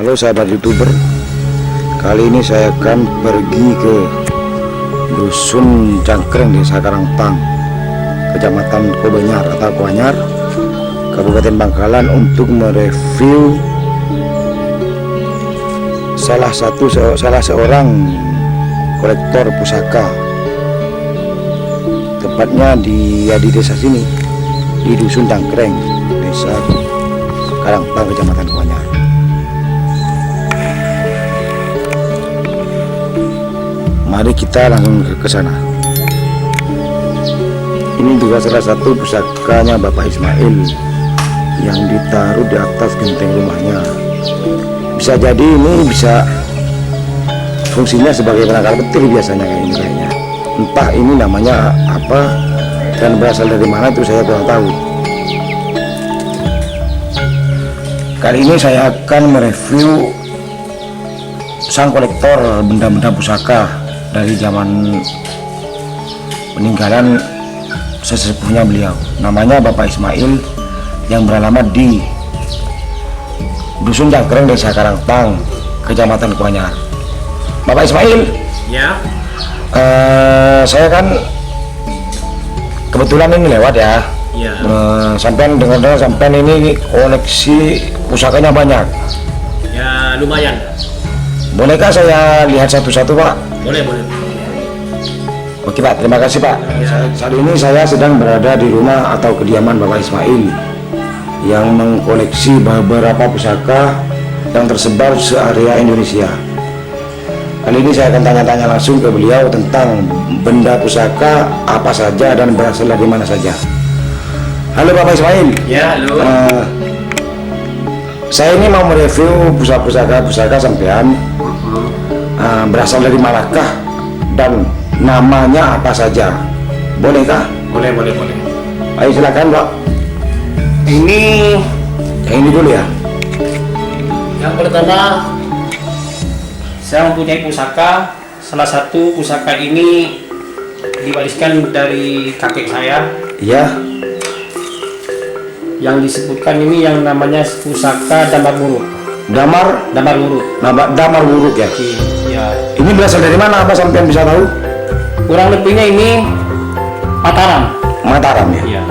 Halo sahabat YouTuber, kali ini saya akan pergi ke Dusun Cangkreng, Desa Karangtang, Kecamatan Kobanjar atau Koanyar, Kabupaten Bangkalan, untuk mereview salah seorang kolektor pusaka. Tepatnya di desa sini, di Dusun Cangkreng, Desa Karangtang, Kecamatan Koanyar. Mari kita langsung ke sana. Ini juga salah satu pusakanya Bapak Ismail yang ditaruh di atas genteng rumahnya. Bisa jadi ini bisa fungsinya sebagai penangkal petir biasanya kayaknya. Entah ini namanya apa dan berasal dari mana itu saya kurang tahu. Kali ini saya akan mereview sang kolektor benda-benda pusaka dari zaman peninggalan sesepuhnya beliau. Namanya Bapak Ismail yang beralamat di Dusun Cangkreng, Desa Karangtang, Kecamatan Koanyar. Bapak Ismail, ya. Saya kan kebetulan ini lewat ya. Ya. Sampean dengar sampean ini koleksi pusakanya banyak. Ya lumayan. Bolehkah saya lihat satu-satu, Pak? Boleh. Oke Pak, terima kasih Pak. Saat ini saya sedang berada di rumah atau kediaman Bapak Ismail yang mengkoleksi beberapa pusaka yang tersebar se-area Indonesia. Kali ini saya akan tanya-tanya langsung ke beliau tentang benda pusaka apa saja dan berasal dari mana saja. Halo Bapak Ismail. Ya, halo. Saya ini mau mereview pusaka sampean. Berasal dari manakah dan namanya apa saja? Bolehkah? Boleh. Ayo silakan Pak. Ini Yang ini dulu ya. yang pertama, saya mempunyai pusaka. Salah satu pusaka ini diwariskan dari kakek saya. Iya. Yang disebutkan ini yang namanya pusaka Damar Wuruk. Damar Wuruk ya. Ya. Ini berasal dari mana? Apa sampean bisa tahu? Kurang lebihnya ini Mataram ya. Iya.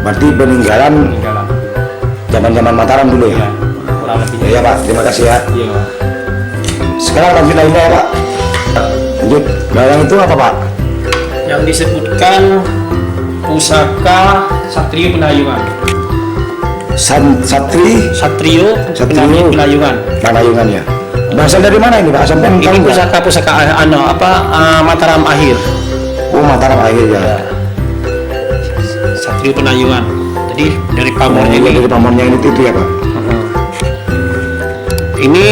Berarti peninggalan zaman Mataram dulu ya. Ya, kurang lebihnya. Ya Pak, terima kasih ya. Iya. Sekarang lanjut lainnya ya Pak. Lanjut. Yang itu apa Pak? Yang disebutkan pusaka Satrio Penayungan. Satrio Penayungan. Penayungan ya. Berasal dari mana ini Pak? Sampai Ini pusaka Mataram akhir. Oh, Mataram akhir ya. Satrio Penayungan. Jadi dari pamornya ini. Dari pamornya itu ya Pak. Ini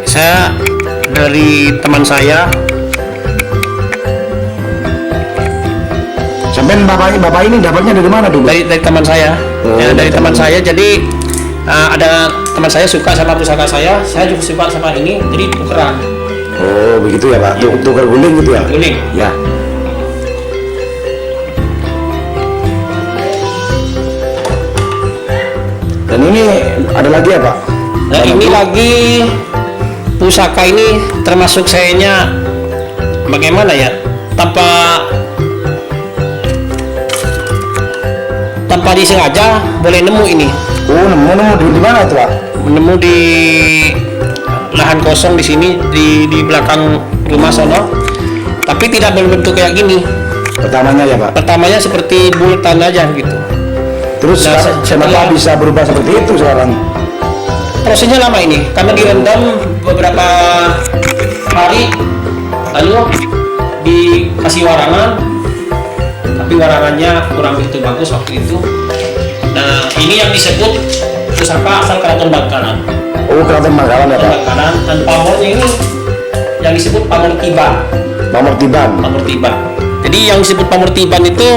saya dari teman saya. Sampai bapak ini dapatnya dari mana dulu? Dari teman saya. Oh, Ya, dari teman saya. Jadi ada teman saya suka sama pusaka saya juga suka sama ini, jadi tukeran. Oh begitu ya Pak, tukar guling gitu ya? Guling. Ya. Dan ini ada lagi ya Pak? Nah ini lagi pusaka ini termasuk sayanya bagaimana ya, tanpa disengaja boleh nemu ini. Oh nemu di mana itu Pak? Menemu di lahan kosong di sini di belakang rumah sono, tapi tidak berbentuk kayak gini. Pertamanya ya Pak? Pertamanya seperti bulatan aja gitu. Terus kenapa bisa berubah seperti itu sekarang? Prosesnya lama ini karena direndam beberapa hari, lalu dikasih warangan, tapi warangannya kurang begitu bagus waktu itu. Nah ini yang disebut pusaka asal Keraton Bangkalan. Oh Keraton Bangkalan ya Pak? Bangkalan, dan pamornya ini yang disebut pamor tiban. Pamor Tiban. Jadi yang disebut pamor tiban itu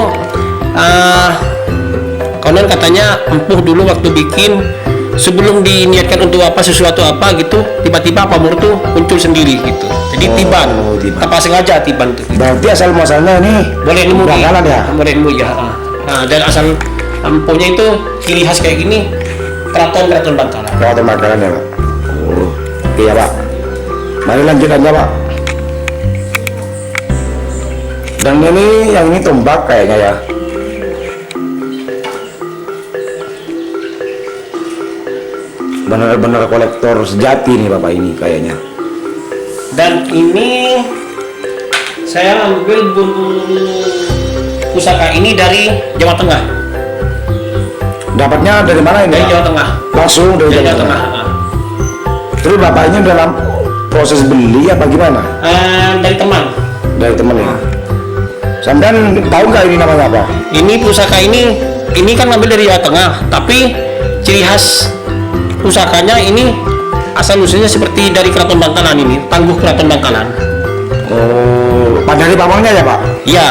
konon katanya empuh dulu waktu bikin sebelum diniatkan untuk apa sesuatu apa gitu, tiba-tiba pamor tuh muncul sendiri gitu. Jadi tiban, tiban. tanpa sengaja tiban tuh. Berarti asal muasalnya ini Boleh nemu bangkalan ya? Boleh nemu ya. Nah, dan asal empunya itu ciri khas kayak gini, keraton Bangkalan. Keraton Bangkalan ya Pak. Oh, iya Pak. Mari lanjut aja Pak. Dan ini yang ini tombak kayaknya ya. Benar-benar kolektor sejati nih Bapak ini kayaknya. Dan ini saya ambil pusaka ini dari Jawa Tengah. Dapatnya dari mana ini? Dari Pak? Jawa Tengah. Langsung dari Dari Jawa Jawa Tengah. Tengah. Terus Bapak ini dalam proses beli apa gimana? Dari teman. Dari teman ya. Sampean tahu nggak ini namanya apa? Ini pusaka ini kan ngambil dari Jawa Tengah, tapi ciri khas pusakanya ini asal usulnya seperti dari Keraton Bangkalan ini, tangguh Keraton Bangkalan. Oh, dari pamornya ya Pak? Iya.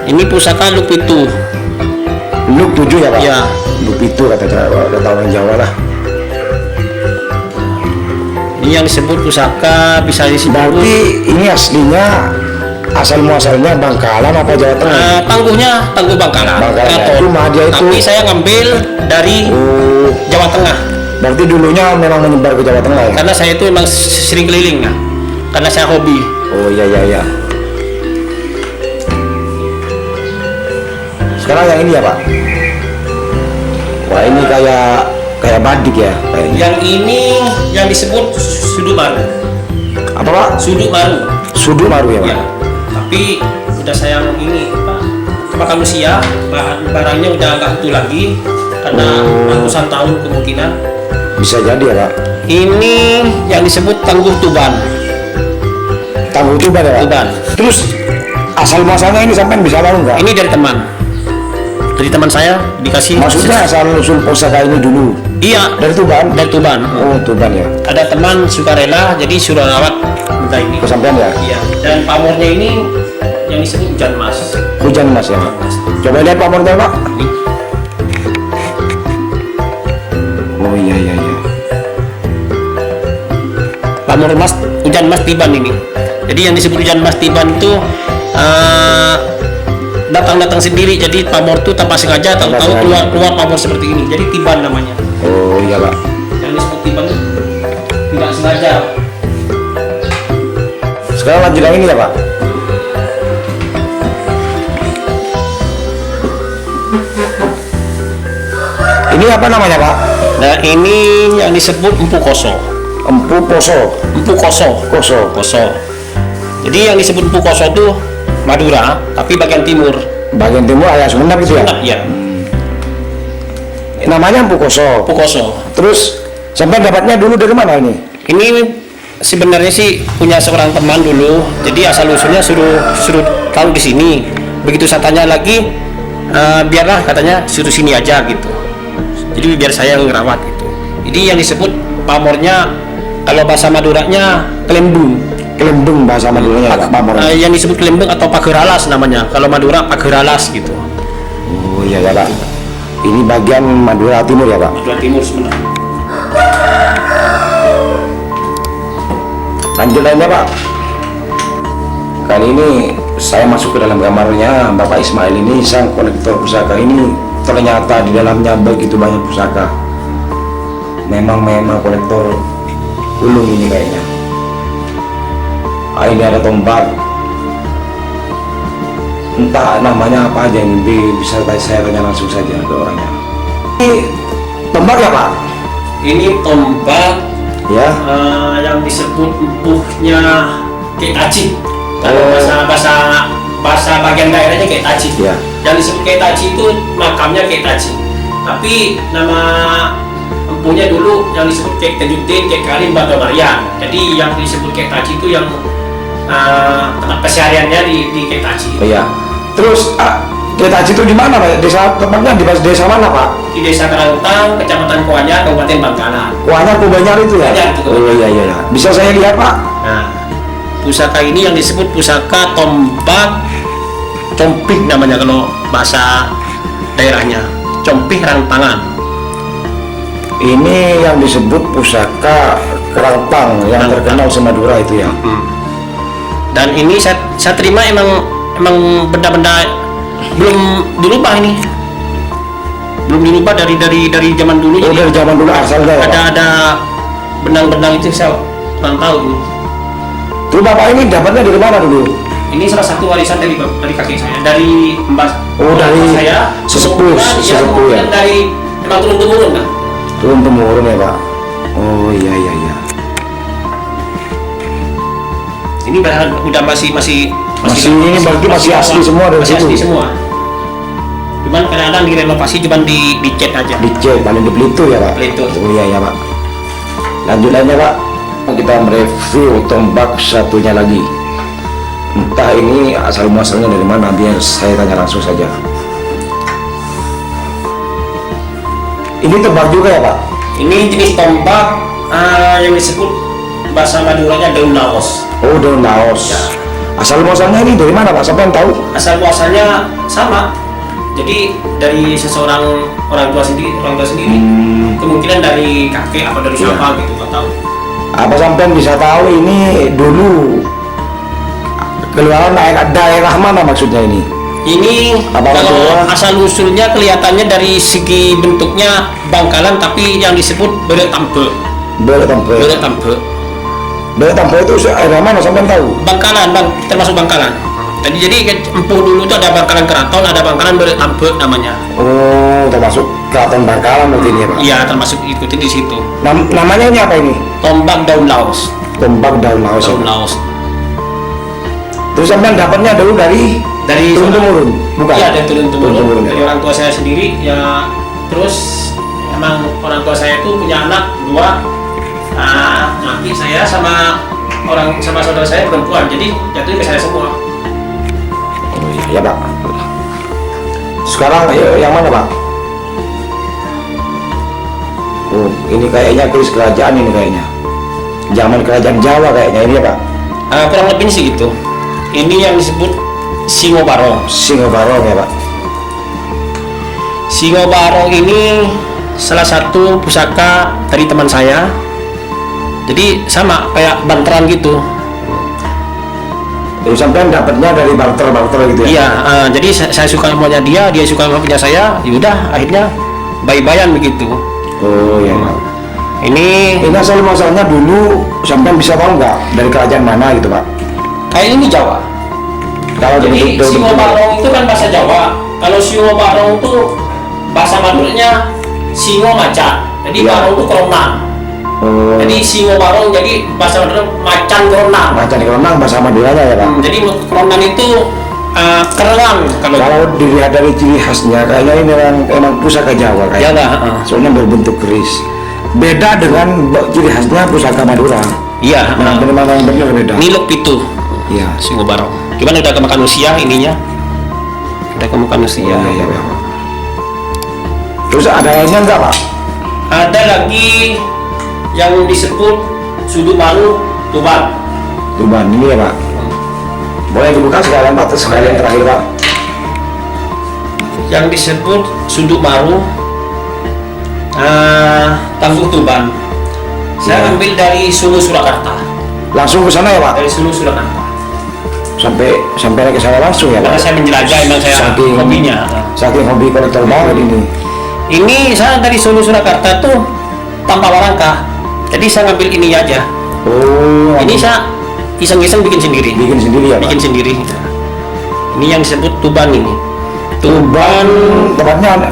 Ini pusaka Lupitu. Luk 7 ya Pak? Iya. Luk itu kata orang Jawa lah. Ini yang disebut pusaka bisa disebut Berarti ini aslinya asal muasalnya Bangkalan apa Jawa Tengah? tangguh Bangkalan. Bangkalan, Keraton. itu mah dia itu- Tapi saya ngambil dari Oh, Jawa Tengah berarti dulunya memang menyebar ke Jawa Tengah ya? karena saya itu memang sering keliling ya. Karena saya hobi. Oh iya iya iya. Sekarang yang ini ya Pak? Wah ini kayak badik ya kayaknya. Yang ini yang disebut suduk baru. Apa Pak? Suduk baru. Sudu maru ya Pak? Ya. Tapi udah saya ini Pak, kemakan usia, barangnya udah nggak utuh lagi karena ratusan tahun kemungkinan. Bisa jadi ya Pak? Ini yang disebut tangguh Tuban. Tangguh Tuban ya Pak? Tuban. Terus asal muasalnya ini sampai bisa tahu nggak? Ini dari teman. Dari teman saya dikasih. Maksudnya asal usul pusaka ini dulu Iya. dari Tuban? Dari Tuban. Oh Tuban ya. Ada teman sukarela, jadi sudah rawat minta ini. Kesampean ya? Iya. Dan pamornya ini yang disebut hujan mas. Hujan mas ya. Coba lihat pamornya Pak. Ini. Oh iya iya iya. Pamor mas, hujan mas Tiban ini. Jadi yang disebut hujan mas Tiban itu datang sendiri. Jadi pamor itu tanpa sengaja tahu-tahu keluar pamor seperti ini. Jadi Tiban namanya. Oh iya Pak. Yang disebut Tiban itu tidak sengaja. Sekarang lanjut yang ini ya Pak. Ini apa namanya Pak? Nah ini yang disebut Empu Koso. Empu Poso. Empu Koso. Koso. Koso. Jadi yang disebut Empu Koso itu Madura, tapi bagian timur. Bagian timur ayah Sunda gitu ya? Nah, ya. Namanya Empu Koso. Empu Koso. Terus sampai dapatnya dulu dari mana ini? Ini sebenarnya sih punya seorang teman dulu. Jadi asal usulnya suruh tahu di sini. Begitu saya tanya lagi, biarlah katanya suruh sini aja gitu. Jadi biar saya yang ngerawat gitu. Jadi yang disebut pamornya kalau bahasa Maduranya kelembung. Kelembung bahasa Maduranya Pak pamornya. Yang disebut kelembung atau pageralas namanya. Kalau Madura pageralas gitu. Oh iya ya Pak. Ini bagian Madura Timur ya Pak? Madura Timur sebenarnya. Lanjut aja Pak. Kali ini saya masuk ke dalam kamarnya Bapak Ismail ini, sang kolektor pusaka ini. Ternyata di dalamnya begitu banyak pusaka. Memang kolektor ulung ini kayaknya. Ini ada tombak. Entah namanya apa aja ini, bisa saya tanya langsung saja ke orangnya. Ini tombak ya Pak? Ini tombak Ya. yang disebut empuhnya Ketaci. Kalau bahasa bagian daerahnya Ketaci. Ya. Yang disebut Ketaci itu makamnya Ketaci. Tapi nama empunya dulu yang disebut Kek Tajuddin, Kek Karim Batu Maryam. Jadi yang disebut Ketaci itu yang tempat kesehariannya di Ketaci. Iya. Terus Ketaci itu di mana Pak? Desa tempatnya di desa mana Pak? Di Desa Karangutang, Kecamatan Kuanyar, Kabupaten Bangkalan. Kuanyar Kubanyar itu ya? Kuanyar, itu. Oh iya iya. Bisa saya lihat Pak? Nah, pusaka ini yang disebut pusaka tombak compih namanya kalau bahasa daerahnya. Compih rantangan. Ini yang disebut pusaka Kerangpang yang terkenal se-Madura itu ya. Dan ini saya terima emang benda-benda belum dirubah ini. Belum dirubah dari zaman dulu. Oh, dari zaman dulu asalnya ya, Pak? ada benang-benang itu saya kurang tahu dulu. Terus Bapak ini dapatnya dari mana dulu? Ini salah satu warisan dari kakek saya, dari mbak. Oh, dari saya, sesepuh ya. kemudian dari emang turun temurun kan. Turun temurun ya, Pak. Oh iya. Ini udah masih ini berarti masih asli semua dari masih situ. asli semua. Cuman kadang-kadang direnovasi, cuman dicat aja. Dicat paling di Belitung ya, Pak. Belitung. Oh iya Pak. Lanjut aja, Pak. Kita mereview tombak satunya lagi. Entah ini asal muasalnya dari mana, biar saya tanya langsung saja. Ini tombak juga ya, Pak? Ini jenis tombak yang disebut bahasa Maduranya daun laos. Oh, daun laos. Ya. Asal muasalnya ini dari mana, Pak? Sampai tahu? Asal muasalnya sama. Jadi dari seseorang orang tua sendiri. Kemungkinan dari kakek atau dari siapa gitu, nggak tahu. Apa sampean bisa tahu ini dulu keluaran daerah mana maksudnya ini? Ini Apa kalau Madura? asal usulnya kelihatannya dari segi bentuknya Bangkalan, tapi yang disebut Bere Tampe. Bere Tampe. Bere Tampe. Bere Tampe itu daerah mana sampean tahu? Bangkalan, termasuk Bangkalan. Jadi empuh dulu tuh ada Bangkalan Keraton, ada Bangkalan Bere Tampe namanya. Oh, termasuk Keraton Bangkalan berarti ini ya, Pak? Iya, termasuk ikutin di situ. Namanya ini apa ini? Tombak daun laos. Tombak daun laos. Daun laos. Terus sampean dapatnya dulu dari turun temurun, bukan? Iya, dari turun temurun. ya. Dari orang tua saya sendiri ya. Terus emang orang tua saya itu punya anak dua, laki saya sama saudara saya perempuan. Jadi jatuhnya ke saya semua. Oh iya, ya Pak. Sekarang yang mana, Pak? Oh, ini kayaknya keris kerajaan ini kayaknya. Zaman kerajaan Jawa kayaknya ini ya, Pak. Kurang lebih sih gitu. Ini yang disebut Singo Barong. Singo Barong ya, Pak. Singo Barong ini salah satu pusaka dari teman saya. Jadi sama kayak banteran gitu. Terus sampean dapatnya dari barter gitu ya? Iya, jadi saya suka punya dia suka punya saya. Yaudah, akhirnya bayi-bayan begitu. Oh iya, Pak. Ini Asal muasalnya dulu sampean bisa tahu nggak dari kerajaan mana gitu, Pak? kayak ini Jawa. Kalau Jadi Singo Barong itu kan bahasa Jawa. Kalau Singo Barong itu bahasa Maduranya Singo macan. Jadi Iya. Barong itu keronang. Oh, Jadi Singo Barong jadi bahasa Madura macan keronang. macan keronang bahasa Maduranya ya, Pak. Jadi keronang itu kerenang Kalau dilihat dari ciri khasnya kayaknya ini emang pusaka Jawa Jawa. kayaknya. Soalnya berbentuk keris. Beda dengan ciri khasnya pusaka Madura. Iya. Nah, memang benar beda. Nilep itu Iya. Singo Barong. Gimana udah kemakan usia ininya? Udah kemakan usia. Iya. Terus ada lainnya enggak, Pak? Ada lagi yang disebut Sudut Maru Tuban. Tuban ini ya, Pak. Boleh dibuka sekalian, Pak, sekalian terakhir, Pak. Yang disebut Sudut Maru Tangguh Tuban. Saya Iya. ambil dari Sulu Surakarta. Langsung ke sana ya, Pak. Dari Sulu Surakarta. Sampai ke sana langsung ya, Karena Pak. saya menjelajah, emang saya Saking- hobinya. Saking hobi kolektor banget ini. Ini saya dari Sulu Surakarta tuh tanpa warangka. Jadi saya ngambil ini aja. Oh, Ini saya iseng-iseng bikin sendiri. bikin sendiri ya, Pak. Bikin sendiri. Ini yang disebut Tuban ini. Tuban Tempatnya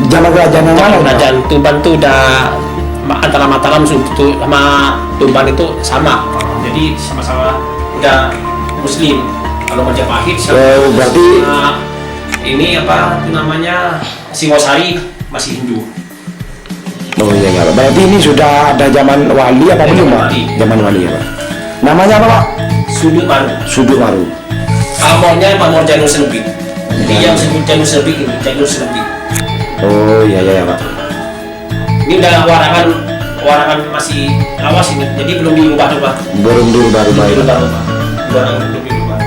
zaman kerajaan yang mana? Pak? kerajaan Tuban tuh udah antara Mataram sama Tuban itu sama. Jadi sama-sama udah Muslim. Kalau Majapahit Oh, berarti- ini apa itu namanya Singosari masih Hindu. Oh iya, Pak. Berarti ini sudah ada zaman wali apa Ya, belum, zaman Pak? wali. Zaman wali ya, Pak. Namanya apa, Pak? Sudut Maru. Sudut Maru. Pamornya Pamor Janus Lebih. Jadi yang sebut Janus Lebih ini Janus Lebih. Oh iya, Pak. Ini udah warangan masih lawas ini. Jadi belum diubah-ubah. Baru baru baik. Belum diubah.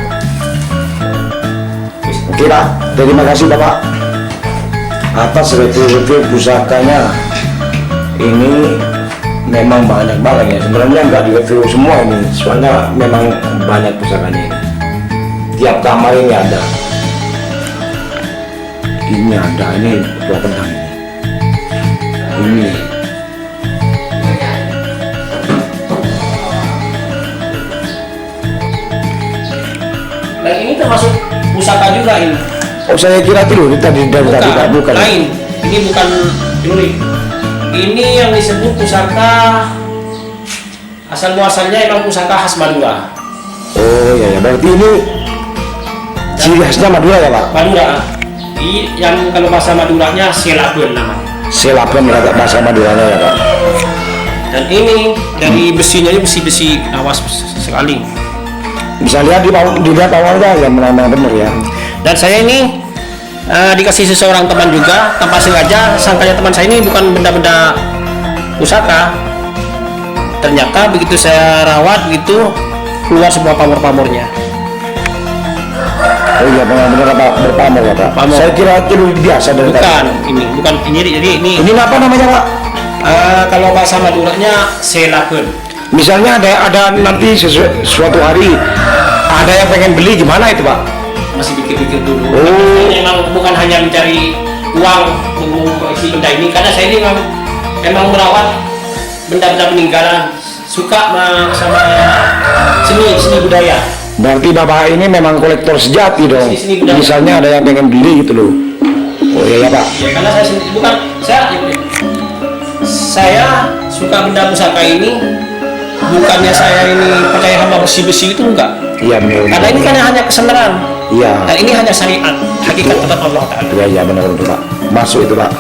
Oke, Pak. Terima kasih, Bapak, atas review pusakanya. ini memang banyak banget ya. Sebenarnya nggak di review semua ini, soalnya memang banyak pusakanya ini. Tiap kamar ini ada. Ini ada, ini dua pedang ini. Dan ini termasuk pusaka juga ini. Oh, saya kira itu tadi dari tadi bukan. Lain. Ini bukan celurit. Ini yang disebut pusaka asal muasalnya emang pusaka khas Madura. Oh ya, ya, berarti ini ciri khasnya Madura ya Pak? Madura. Yang kalau bahasa Maduranya Selaben namanya. Selaben bahasa Maduranya ya Pak. Dan ini dari besinya ini besi-besi awas sekali. Bisa lihat dilihat awalnya ya, memang benar ya. Dan saya ini dikasih seseorang teman juga tanpa sengaja, sangkanya teman saya ini bukan benda-benda pusaka. Ternyata begitu saya rawat gitu keluar semua pamor-pamornya. Oh iya, benar-benar Pak, berpamor ya Pak. Pamor. Saya kira celurit biasa dari Bukan, tadi. bukan ini, jadi ini Ini apa namanya Pak? kalau bahasa Maduranya Selaben. Misalnya ada nanti suatu hari ada yang pengen beli, gimana itu Pak? Masih pikir-pikir dulu. Oh. Ini memang bukan hanya mencari uang mengkoleksi benda ini, karena saya ini memang merawat benda-benda peninggalan, suka sama seni budaya. Berarti Bapak ini memang kolektor sejati dong. Seni budaya. Misalnya ada yang pengen beli gitu loh. Oh iya ya Pak. Ya, karena saya sendiri bukan saya suka benda pusaka ini, bukannya saya ini percaya sama besi-besi itu enggak. Iya benar. Karena ini kan hanya kesenangan. Iya. Dan ini hanya syariat, hakikat tetap Allah Ta'ala. Iya benar Pak. Masuk itu Pak.